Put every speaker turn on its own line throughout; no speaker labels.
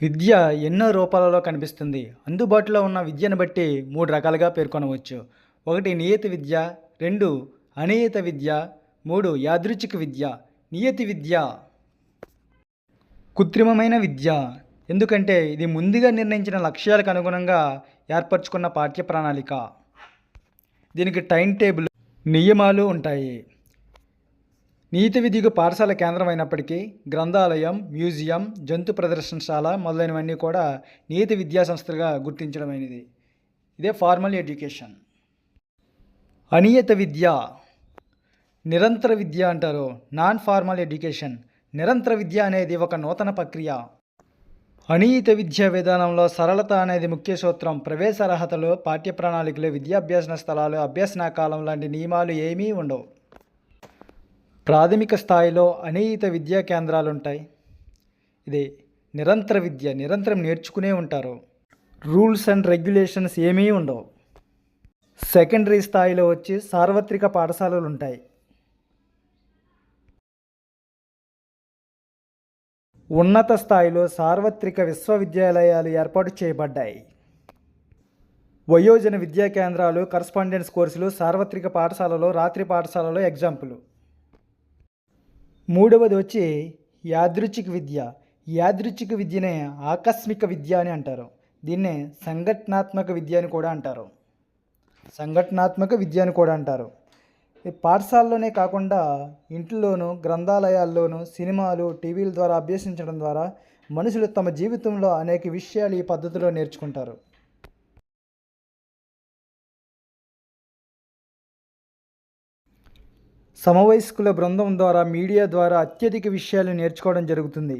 విద్య ఎన్నో రూపాలలో కనిపిస్తుంది. అందుబాటులో ఉన్న విద్యను బట్టి 3 రకాలుగా పేర్కొనవచ్చు. 1 నియత విద్య, 2 అనియత విద్య, 3 యాదృచ్ఛిక విద్య. నియతి విద్య కృత్రిమమైన విద్య. ఎందుకంటే ఇది ముందుగా నిర్ణయించిన లక్ష్యాలకు అనుగుణంగా ఏర్పరచుకున్న పాఠ్య ప్రణాళిక. దీనికి టైం టేబుల్, నియమాలు ఉంటాయి. నియత విద్యకు పాఠశాల కేంద్రం అయినప్పటికీ గ్రంథాలయం, మ్యూజియం, జంతు ప్రదర్శనశాల మొదలైనవన్నీ కూడా నియత విద్యా సంస్థలుగా గుర్తించడమైనది. ఇదే ఫార్మల్ ఎడ్యుకేషన్. అనియత విద్య, నిరంతర విద్య అంటారు. Non formal education. నిరంతర విద్య అనేది ఒక నూతన ప్రక్రియ. అనియత విద్యా విధానంలో సరళత అనేది ముఖ్య సూత్రం. ప్రవేశ అర్హతలు, పాఠ్య ప్రణాళికలు, విద్యాభ్యాసన స్థలాలు, అభ్యసన కాలం లాంటి నియమాలు ఏమీ ఉండవు. ప్రాథమిక స్థాయిలో అనియత విద్యా కేంద్రాలు ఉంటాయి. ఇది నిరంతర విద్య, నిరంతరం నేర్చుకునే ఉంటారు. రూల్స్ అండ్ రెగ్యులేషన్స్ ఏమీ ఉండవు. సెకండరీ స్థాయిలో వచ్చి సార్వత్రిక పాఠశాలలు ఉంటాయి. ఉన్నత స్థాయిలో సార్వత్రిక విశ్వవిద్యాలయాలు ఏర్పాటు చేయబడ్డాయి. వయోజన విద్యా కేంద్రాలు, కరస్పాండెన్స్ కోర్సులు, సార్వత్రిక పాఠశాలలో, రాత్రి పాఠశాలలో ఎగ్జాంపుల్. మూడవది వచ్చి యాదృచ్ఛిక విద్య. యాదృచ్ఛిక విద్యనే ఆకస్మిక విద్య అని అంటారు. దీన్నే సంఘటనాత్మక విద్య అని కూడా అంటారు. ఈ పాఠశాలలోనే కాకుండా ఇంట్లోనూ, గ్రంథాలయాల్లోనూ, సినిమాలు, టీవీల ద్వారా అభ్యసించడం ద్వారా మనుషులు తమ జీవితంలో అనేక విషయాలు ఈ పద్ధతిలో నేర్చుకుంటారు. సమవయస్కుల బృందం ద్వారా, మీడియా ద్వారా అత్యధిక విషయాలు నేర్చుకోవడం జరుగుతుంది.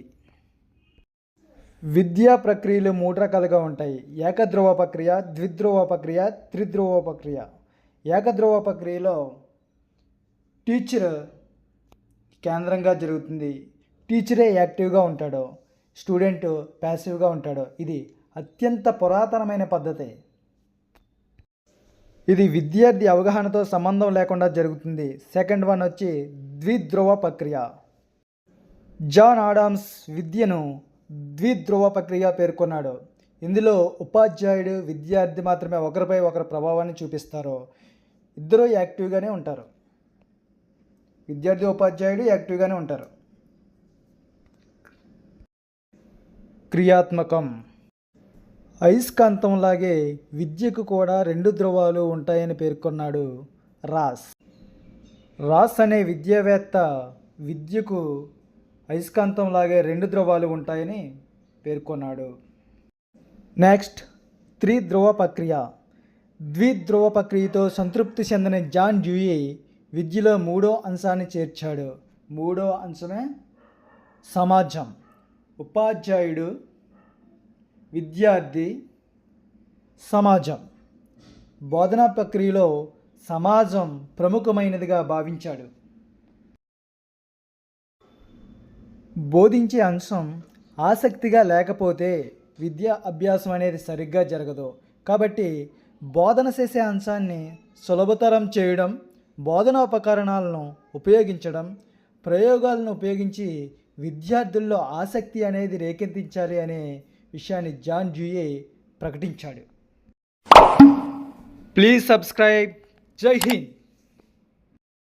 విద్యా ప్రక్రియలు 3 రకాలుగా ఉంటాయి. ఏకధ్రువ ప్రక్రియ, ద్విధ్రువ ప్రక్రియ, త్రిధ్రువ ప్రక్రియ. ఏకధ్రువ ప్రక్రియలో టీచర్ కేంద్రంగా జరుగుతుంది. టీచరే యాక్టివ్గా ఉంటాడు, స్టూడెంట్ ప్యాసివ్గా ఉంటాడు. ఇది అత్యంత పురాతనమైన పద్ధతి. ఇది విద్యార్థి అవగాహనతో సంబంధం లేకుండా జరుగుతుంది. సెకండ్ వన్ వచ్చి ద్విధ్రువ ప్రక్రియ. జాన్ ఆడమ్స్ విద్యను ద్విధ్రువ ప్రక్రియ పేర్కొన్నాడు. ఇందులో ఉపాధ్యాయుడు, విద్యార్థి మాత్రమే ఒకరిపై ఒకరు ప్రభావాన్ని చూపిస్తారు. ఇద్దరూ యాక్టివ్గానే ఉంటారు. విద్యార్థి, ఉపాధ్యాయుడు యాక్టివ్గానే ఉంటారు. క్రియాత్మకం. అయస్కాంతంలాగే విద్యకు కూడా 2 ధ్రువాలు ఉంటాయని పేర్కొన్నాడు రాస్. రాస్ అనే విద్యావేత్త విద్యకు అయస్కాంతంలాగే 2 ధ్రువాలు ఉంటాయని పేర్కొన్నాడు. నెక్స్ట్, త్రిధ్రువ ప్రక్రియ. ద్విధ్రువ ప్రక్రియతో సంతృప్తి చెందిన జాన్ డ్యూయీ విద్యలో 3వ అంశాన్ని చేర్చాడు. 3వ అంశమే సమాజం. ఉపాధ్యాయుడు, విద్యార్థి, సమాజం. బోధనా ప్రక్రియలో సమాజం ప్రముఖమైనదిగా భావించాడు. బోధించే అంశం ఆసక్తిగా లేకపోతే విద్యా అభ్యాసం అనేది సరిగ్గా జరగదు. కాబట్టి బోధన చేసే అంశాన్ని సులభతరం చేయడం, బోధనా ఉపకరణాలను ఉపయోగించడం, ప్రయోగాలను ఉపయోగించి విద్యార్థుల్లో ఆసక్తి అనేది రేకెత్తించాలి అనే విషయాన్ని జాన్ డ్యూయీ ప్రకటించాడు. Please subscribe. జై హింద్.